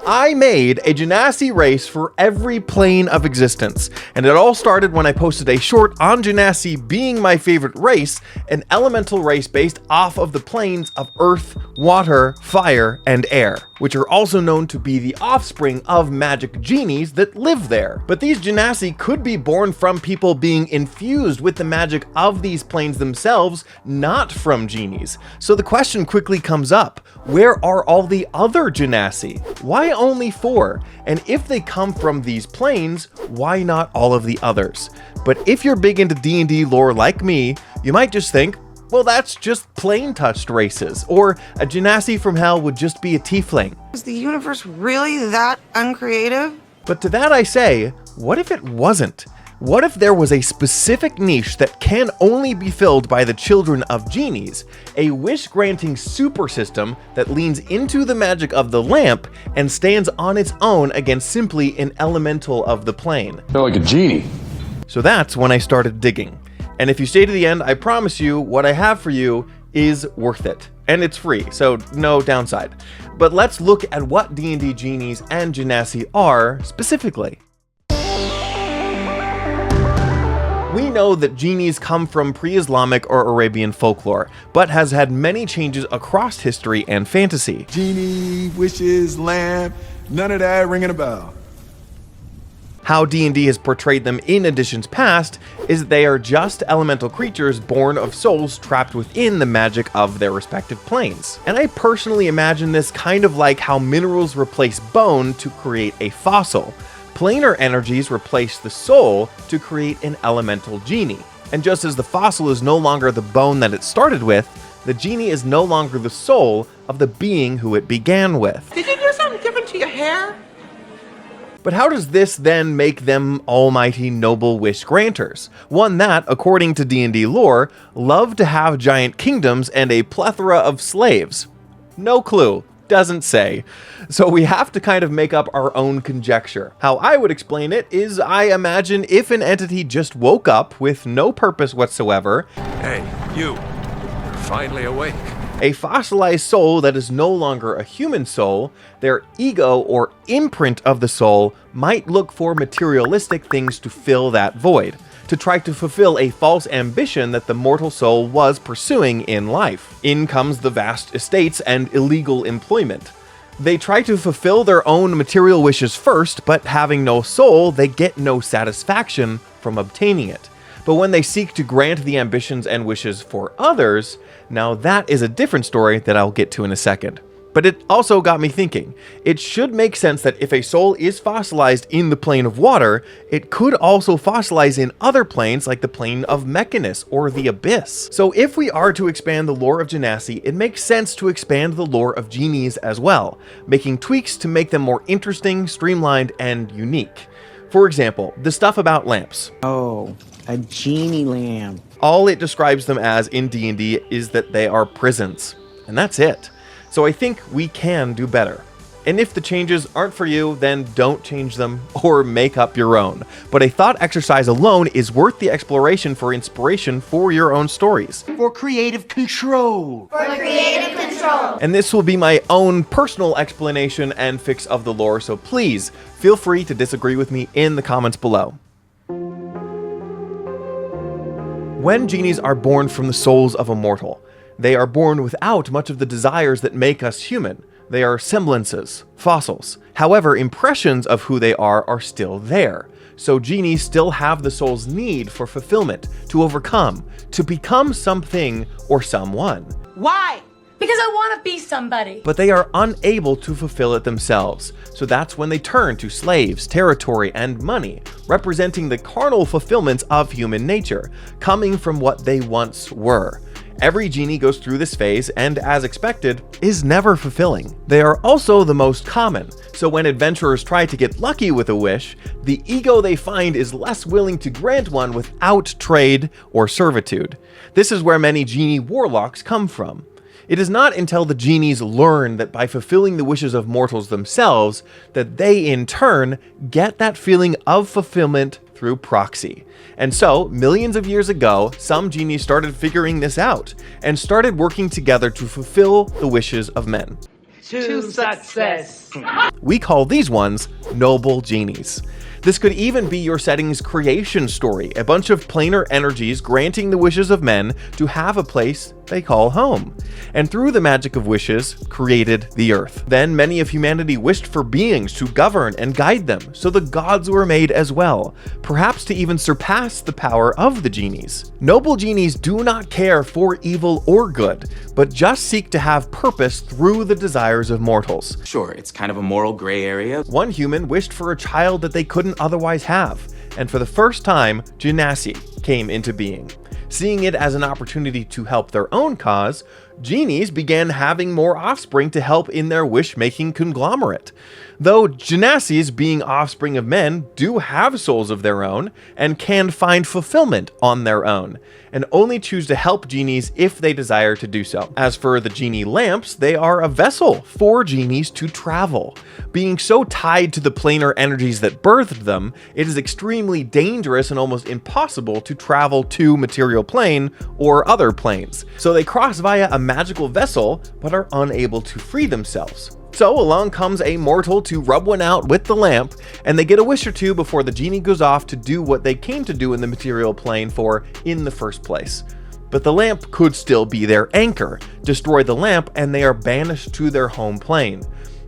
I made a Genasi race for every plane of existence, and it all started when I posted a short on Genasi being my favorite race, an elemental race based off of the planes of Earth, Water, Fire, and Air, which are also known to be the offspring of magic genies that live there. But these Genasi could be born from people being infused with the magic of these planes themselves, not from genies. So the question quickly comes up, where are all the other Genasi? Why only 4? And if they come from these planes, why not all of the others? But if you're big into D&D lore like me, you might just think, well, that's just plane-touched races, or a Genasi from hell would just be a tiefling. Is the universe really that uncreative? But to that I say, what if it wasn't? What if there was a specific niche that can only be filled by the children of genies, a wish-granting super system that leans into the magic of the lamp and stands on its own against simply an elemental of the plane? They're like a genie. So that's when I started digging. And if you stay to the end, I promise you what I have for you is worth it. And it's free, so no downside. But let's look at what D&D genies and Genasi are specifically. We know that genies come from pre-Islamic or Arabian folklore, but has had many changes across history and fantasy. Genie, wishes, lamp, none of that ringing a bell. How D&D has portrayed them in editions past is that they are just elemental creatures born of souls trapped within the magic of their respective planes. And I personally imagine this kind of like how minerals replace bone to create a fossil. Planar energies replace the soul to create an elemental genie. And just as the fossil is no longer the bone that it started with, the genie is no longer the soul of the being who it began with. Did you do something different to your hair? But how does this then make them almighty noble wish granters? One that, according to D&D lore, love to have giant kingdoms and a plethora of slaves. No clue. Doesn't say. So we have to kind of make up our own conjecture. How I would explain it is I imagine if an entity just woke up with no purpose whatsoever. Hey, you're finally awake. A fossilized soul that is no longer a human soul, their ego or imprint of the soul might look for materialistic things to fill that void, to try to fulfill a false ambition that the mortal soul was pursuing in life. In comes the vast estates and illegal employment. They try to fulfill their own material wishes first, but having no soul, they get no satisfaction from obtaining it. But when they seek to grant the ambitions and wishes for others, now that is a different story that I'll get to in a second. But it also got me thinking. It should make sense that if a soul is fossilized in the plane of water, it could also fossilize in other planes like the plane of Mechanus or the Abyss. So if we are to expand the lore of Genasi, it makes sense to expand the lore of genies as well, making tweaks to make them more interesting, streamlined, and unique. For example, the stuff about lamps. Oh, a genie lamp. All it describes them as in D&D is that they are prisons, and that's it. So I think we can do better. And if the changes aren't for you, then don't change them or make up your own. But a thought exercise alone is worth the exploration for inspiration for your own stories. For creative control. And this will be my own personal explanation and fix of the lore, so please feel free to disagree with me in the comments below. When genies are born from the souls of a mortal, they are born without much of the desires that make us human. They are semblances, fossils. However, impressions of who they are still there. So genies still have the soul's need for fulfillment, to overcome, to become something or someone. Why? Because I want to be somebody. But they are unable to fulfill it themselves. So that's when they turn to slaves, territory, and money, representing the carnal fulfillments of human nature, coming from what they once were. Every genie goes through this phase and, as expected, is never fulfilling. They are also the most common, so when adventurers try to get lucky with a wish, the ego they find is less willing to grant one without trade or servitude. This is where many genie warlocks come from. It is not until the genies learn that by fulfilling the wishes of mortals themselves, that they in turn get that feeling of fulfillment through proxy. And so, millions of years ago, some genies started figuring this out, and started working together to fulfill the wishes of men. to success. We call these ones noble genies. This could even be your setting's creation story, a bunch of planar energies granting the wishes of men to have a place they call home, and through the magic of wishes, created the earth. Then many of humanity wished for beings to govern and guide them, so the gods were made as well, perhaps to even surpass the power of the genies. Noble genies do not care for evil or good, but just seek to have purpose through the desires of mortals. Sure, it's kind of a moral gray area. One human wished for a child that they couldn't otherwise have, and for the first time, Genasi came into being. Seeing it as an opportunity to help their own cause, genies began having more offspring to help in their wish-making conglomerate. Though Genasis, being offspring of men, do have souls of their own and can find fulfillment on their own, and only choose to help genies if they desire to do so. As for the genie lamps, they are a vessel for genies to travel. Being so tied to the planar energies that birthed them, it is extremely dangerous and almost impossible to travel to material plane or other planes. So they cross via a magical vessel, but are unable to free themselves. So along comes a mortal to rub one out with the lamp, and they get a wish or two before the genie goes off to do what they came to do in the material plane for in the first place. But the lamp could still be their anchor. Destroy the lamp and they are banished to their home plane.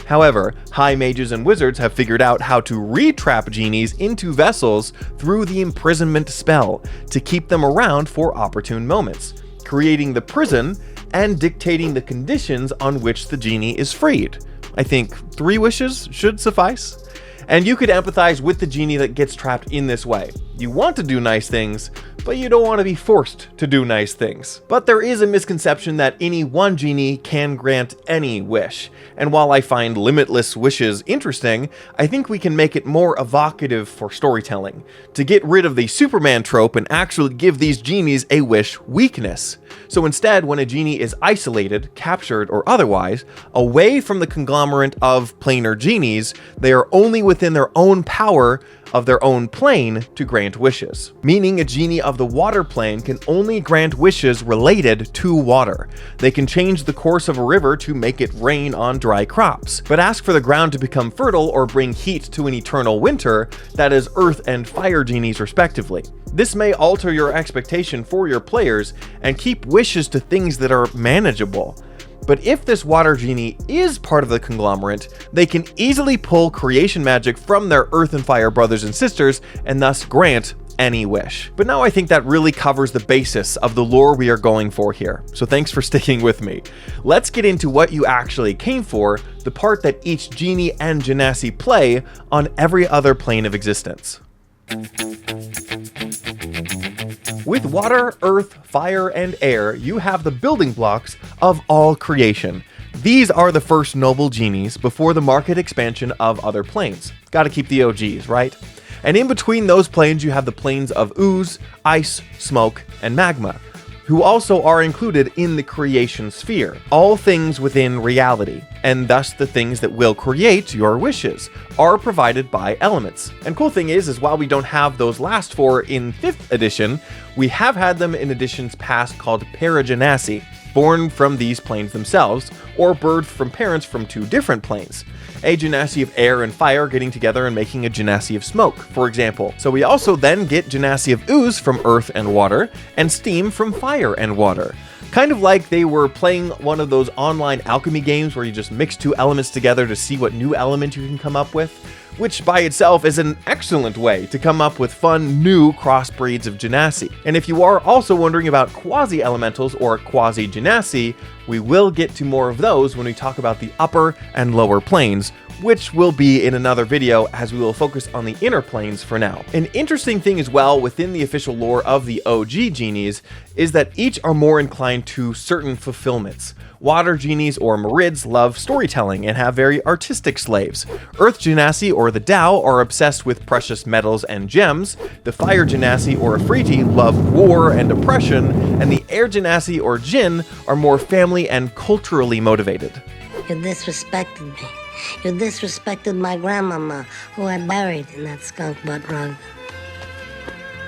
However, high mages and wizards have figured out how to re-trap genies into vessels through the imprisonment spell to keep them around for opportune moments, creating the prison and dictating the conditions on which the genie is freed. I think 3 wishes should suffice. And you could empathize with the genie that gets trapped in this way. You want to do nice things, but you don't want to be forced to do nice things. But there is a misconception that any one genie can grant any wish. And while I find limitless wishes interesting, I think we can make it more evocative for storytelling, to get rid of the Superman trope and actually give these genies a wish weakness. So instead, when a genie is isolated, captured, or otherwise, away from the conglomerate of planar genies, they are only within their own power of their own plane to grant wishes. Meaning a genie of the water plane can only grant wishes related to water. They can change the course of a river to make it rain on dry crops, but ask for the ground to become fertile or bring heat to an eternal winter, that is earth and fire genies respectively. This may alter your expectation for your players and keep wishes to things that are manageable. But if this water genie is part of the conglomerate, they can easily pull creation magic from their earth and fire brothers and sisters and thus grant any wish. But now I think that really covers the basis of the lore we are going for here, so thanks for sticking with me. Let's get into what you actually came for, the part that each genie and genasi play on every other plane of existence. With water, earth, fire, and air, you have the building blocks of all creation. These are the first noble genies before the market expansion of other planes. Gotta keep the OGs, right? And in between those planes, you have the planes of ooze, ice, smoke, and magma, who also are included in the creation sphere. All things within reality, and thus the things that will create your wishes, are provided by elements. And cool thing is while we don't have those last 4 in 5th edition, we have had them in editions past called paragenasi, born from these planes themselves, or birthed from parents from 2 different planes. A genasi of air and fire getting together and making a genasi of smoke, for example. So we also then get genasi of ooze from earth and water, and steam from fire and water. Kind of like they were playing one of those online alchemy games where you just mix 2 elements together to see what new element you can come up with, which by itself is an excellent way to come up with fun new crossbreeds of genasi. And if you are also wondering about quasi-elementals or quasi-genasi, we will get to more of those when we talk about the upper and lower planes, which will be in another video as we will focus on the inner planes for now. An interesting thing as well within the official lore of the OG genies is that each are more inclined to certain fulfillments. Water genies or marids love storytelling and have very artistic slaves. Earth genasi or the Tao are obsessed with precious metals and gems. The fire genasi or Afriti love war and oppression, and the air genasi or Jinn are more family and culturally motivated. You disrespected me. You disrespected my grandmama, who I buried in that skunk butt rug.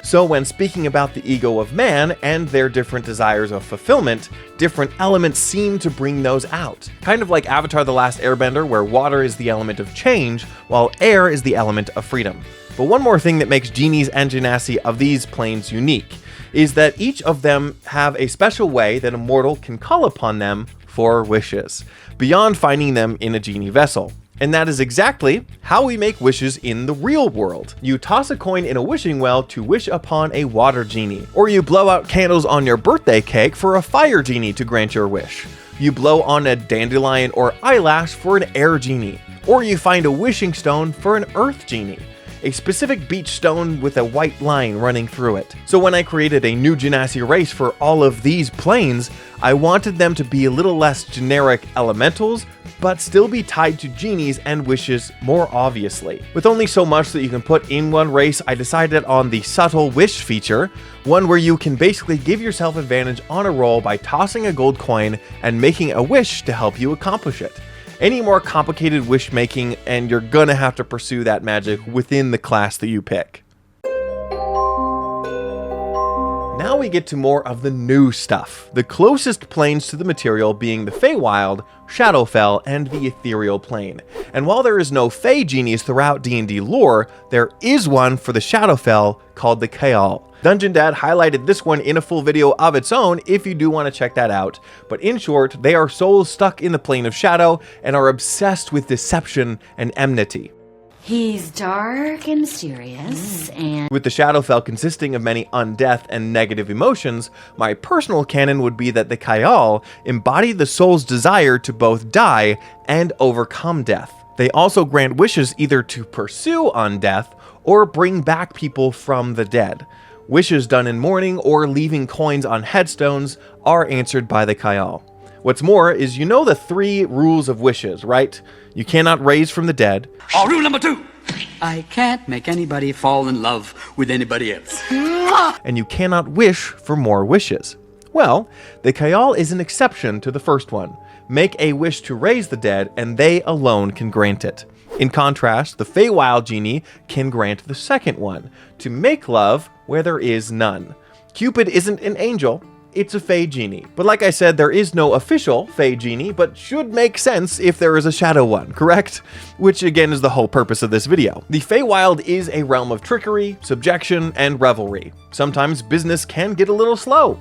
So when speaking about the ego of man and their different desires of fulfillment, different elements seem to bring those out. Kind of like Avatar: The Last Airbender, where water is the element of change, while air is the element of freedom. But one more thing that makes Genies and Genasi of these planes unique is that each of them have a special way that a mortal can call upon them for wishes, beyond finding them in a genie vessel. And that is exactly how we make wishes in the real world. You toss a coin in a wishing well to wish upon a water genie, or you blow out candles on your birthday cake for a fire genie to grant your wish. You blow on a dandelion or eyelash for an air genie, or you find a wishing stone for an earth genie, a specific beach stone with a white line running through it. So when I created a new Genasi race for all of these planes, I wanted them to be a little less generic elementals, but still be tied to genies and wishes more obviously. With only so much that you can put in one race, I decided on the subtle wish feature, one where you can basically give yourself advantage on a roll by tossing a gold coin and making a wish to help you accomplish it. Any more complicated wish making, and you're gonna have to pursue that magic within the class that you pick. Now we get to more of the new stuff, the closest planes to the material being the Feywild, Shadowfell, and the Ethereal plane. And while there is no Fey genies throughout D&D lore, there is one for the Shadowfell called the Kayal. Dungeon Dad highlighted this one in a full video of its own if you do want to check that out, but in short, they are souls stuck in the plane of shadow and are obsessed with deception and enmity. He's dark and mysterious, and with the Shadowfell consisting of many undeath and negative emotions, my personal canon would be that the Kayal embody the soul's desire to both die and overcome death. They also grant wishes either to pursue undeath or bring back people from the dead. Wishes done in mourning or leaving coins on headstones are answered by the Kayal. What's more is, you know the 3 rules of wishes, right? You cannot raise from the dead. Rule number 2. I can't make anybody fall in love with anybody else. And you cannot wish for more wishes. Well, the Kayal is an exception to the first one. Make a wish to raise the dead, and they alone can grant it. In contrast, the Feywild genie can grant the second one, to make love where there is none. Cupid isn't an angel, it's a Fey genie. But like I said, there is no official Fey genie, but should make sense if there is a shadow one, correct? Which again is the whole purpose of this video. The Feywild is a realm of trickery, subjection, and revelry. Sometimes business can get a little slow.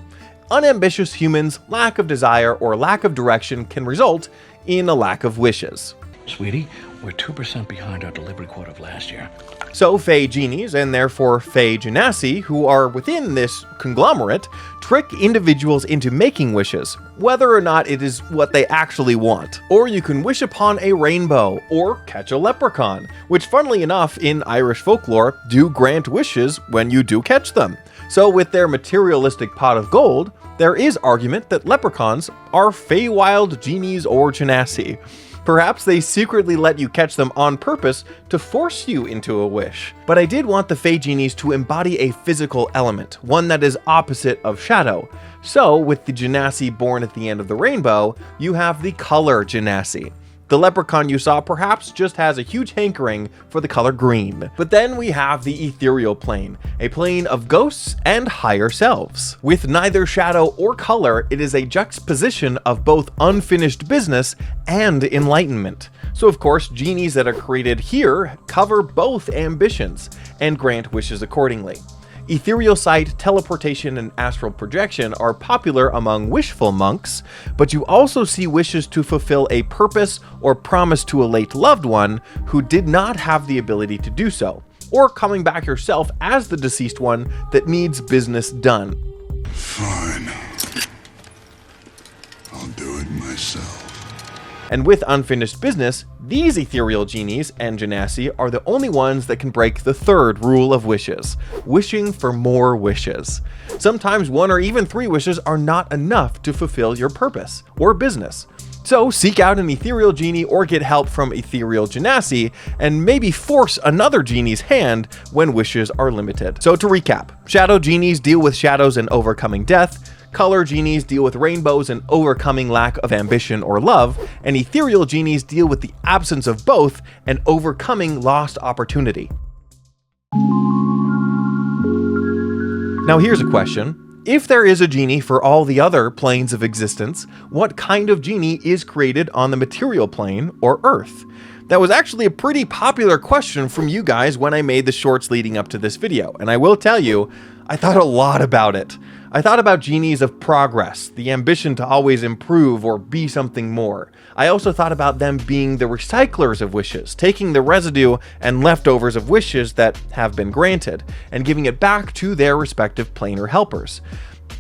Unambitious humans' lack of desire or lack of direction can result in a lack of wishes. Sweetie, we're 2% behind our delivery quota of last year. So Fey genies, and therefore Fey Genasi, who are within this conglomerate, trick individuals into making wishes, whether or not it is what they actually want. Or you can wish upon a rainbow, or catch a leprechaun, which funnily enough in Irish folklore do grant wishes when you do catch them. So with their materialistic pot of gold, there is argument that leprechauns are Feywild genies or Genasi. Perhaps they secretly let you catch them on purpose to force you into a wish. But I did want the Fey genies to embody a physical element, one that is opposite of shadow. So with the Genasi born at the end of the rainbow, you have the color Genasi. The leprechaun you saw perhaps just has a huge hankering for the color green. But then we have the ethereal plane, a plane of ghosts and higher selves. With neither shadow or color, it is a juxtaposition of both unfinished business and enlightenment. So of course, genies that are created here cover both ambitions and grant wishes accordingly. Ethereal sight, teleportation, and astral projection are popular among wishful monks, but you also see wishes to fulfill a purpose or promise to a late loved one who did not have the ability to do so, or coming back yourself as the deceased one that needs business done. Fine. I'll do it myself. And with unfinished business, these ethereal genies and Genasi are the only ones that can break the 3rd rule of wishes, wishing for more wishes. Sometimes 1 or even 3 wishes are not enough to fulfill your purpose or business. So seek out an ethereal genie or get help from ethereal Genasi, and maybe force another genie's hand when wishes are limited. So to recap, shadow genies deal with shadows and overcoming death, color genies deal with rainbows and overcoming lack of ambition or love, and ethereal genies deal with the absence of both and overcoming lost opportunity. Now here's a question. If there is a genie for all the other planes of existence, what kind of genie is created on the material plane or Earth? That was actually a pretty popular question from you guys when I made the shorts leading up to this video, and I will tell you, I thought a lot about it. I thought about genies of progress, the ambition to always improve or be something more. I also thought about them being the recyclers of wishes, taking the residue and leftovers of wishes that have been granted, and giving it back to their respective planar helpers.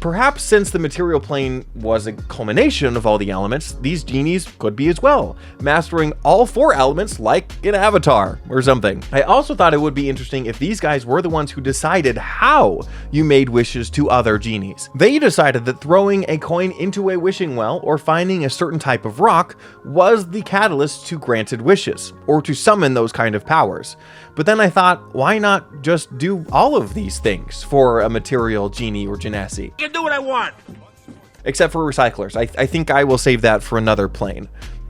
Perhaps since the material plane was a culmination of all the elements, these genies could be as well, mastering all 4 elements like an avatar or something. I also thought it would be interesting if these guys were the ones who decided how you made wishes to other genies. They decided that throwing a coin into a wishing well or finding a certain type of rock was the catalyst to granted wishes, or to summon those kind of powers. But then I thought, why not just do all of these things for a material genie or genasi? I can do what I want! Except for recyclers. I think I will save that for another plane.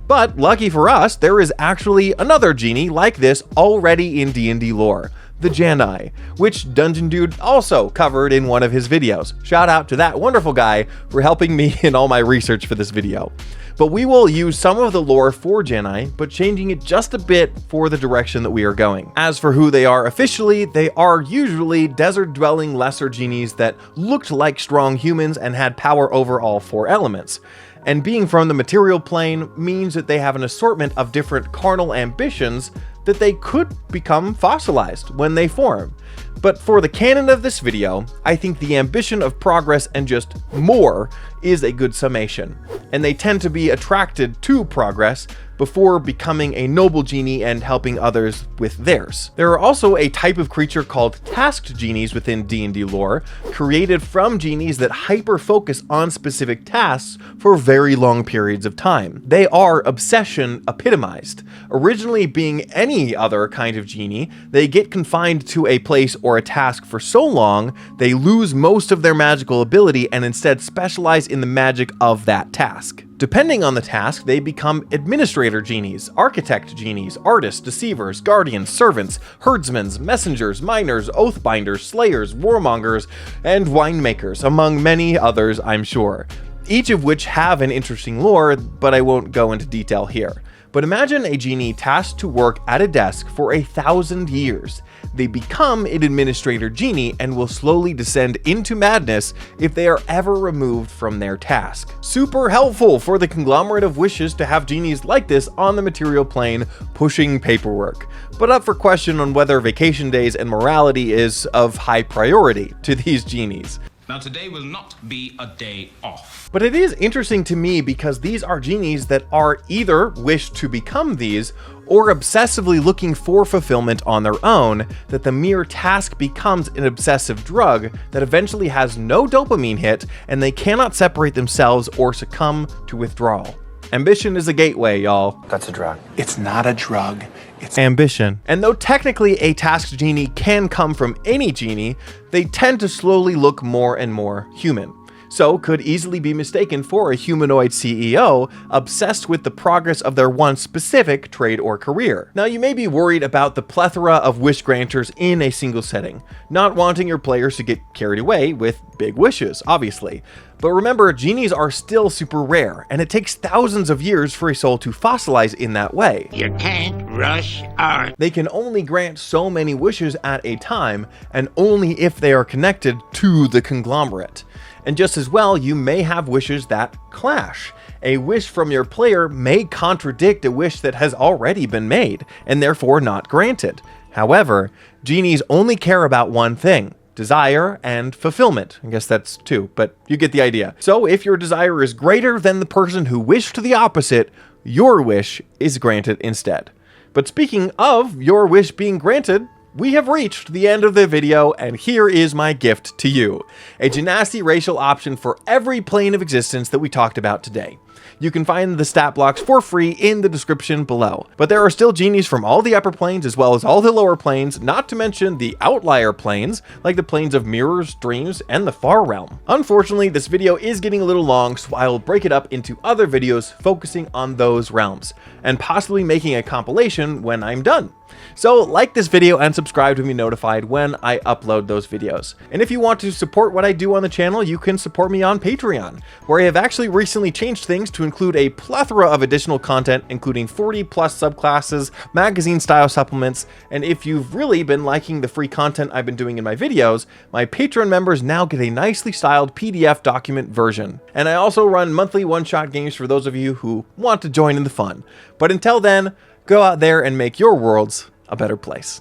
But lucky for us, there is actually another genie like this already in D&D lore, the Genie, which Dungeon Dude also covered in one of his videos. Shout out to that wonderful guy for helping me in all my research for this video. But we will use some of the lore for Genie, but changing it just a bit for the direction that we are going. As for who they are officially, they are usually desert-dwelling lesser genies that looked like strong humans and had power over all 4 elements. And being from the material plane means that they have an assortment of different carnal ambitions that they could become fossilized when they form. But for the canon of this video, I think the ambition of progress and just more is a good summation, and they tend to be attracted to progress before becoming a noble genie and helping others with theirs. There are also a type of creature called tasked genies within D&D lore, created from genies that hyper-focus on specific tasks for very long periods of time. They are obsession epitomized. Originally being any other kind of genie, they get confined to a place or a task for so long, they lose most of their magical ability and instead specialize in the magic of that task. Depending on the task, they become administrator genies, architect genies, artists, deceivers, guardians, servants, herdsmen, messengers, miners, oathbinders, slayers, warmongers, and winemakers, among many others, I'm sure. Each of which have an interesting lore, but I won't go into detail here. But imagine a genie tasked to work at a desk for 1,000 years. They become an administrator genie and will slowly descend into madness if they are ever removed from their task. Super helpful for the Conglomerate of Wishes to have genies like this on the material plane pushing paperwork, but up for question on whether vacation days and morality is of high priority to these genies. Now today will not be a day off. But it is interesting to me because these are genies that are either wish to become these or obsessively looking for fulfillment on their own, that the mere task becomes an obsessive drug that eventually has no dopamine hit and they cannot separate themselves or succumb to withdrawal. Ambition is a gateway, y'all. That's a drug. It's not a drug. It's ambition. And though technically a tasked genie can come from any genie, they tend to slowly look more and more human. So could easily be mistaken for a humanoid CEO obsessed with the progress of their one specific trade or career. Now you may be worried about the plethora of wish granters in a single setting, not wanting your players to get carried away with big wishes, obviously. But remember, genies are still super rare, and it takes thousands of years for a soul to fossilize in that way. You can't rush art. They can only grant so many wishes at a time, and only if they are connected to the conglomerate. And just as well, you may have wishes that clash. A wish from your player may contradict a wish that has already been made, and therefore not granted. However, genies only care about one thing: desire and fulfillment. I guess that's 2, but you get the idea. So if your desire is greater than the person who wished the opposite, your wish is granted instead. But speaking of your wish being granted, we have reached the end of the video, and here is my gift to you: a Genasi racial option for every plane of existence that we talked about today. You can find the stat blocks for free in the description below. But there are still genies from all the upper planes as well as all the lower planes, not to mention the outlier planes, like the planes of mirrors, dreams, and the far realm. Unfortunately, this video is getting a little long, so I will break it up into other videos focusing on those realms, and possibly making a compilation when I'm done. So like this video and subscribe to be notified when I upload those videos. And if you want to support what I do on the channel, you can support me on Patreon, where I have actually recently changed things to include a plethora of additional content, including 40 plus subclasses, magazine style supplements, and if you've really been liking the free content I've been doing in my videos, my Patreon members now get a nicely styled PDF document version. And I also run monthly one-shot games for those of you who want to join in the fun. But until then, go out there and make your worlds a better place.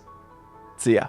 See ya.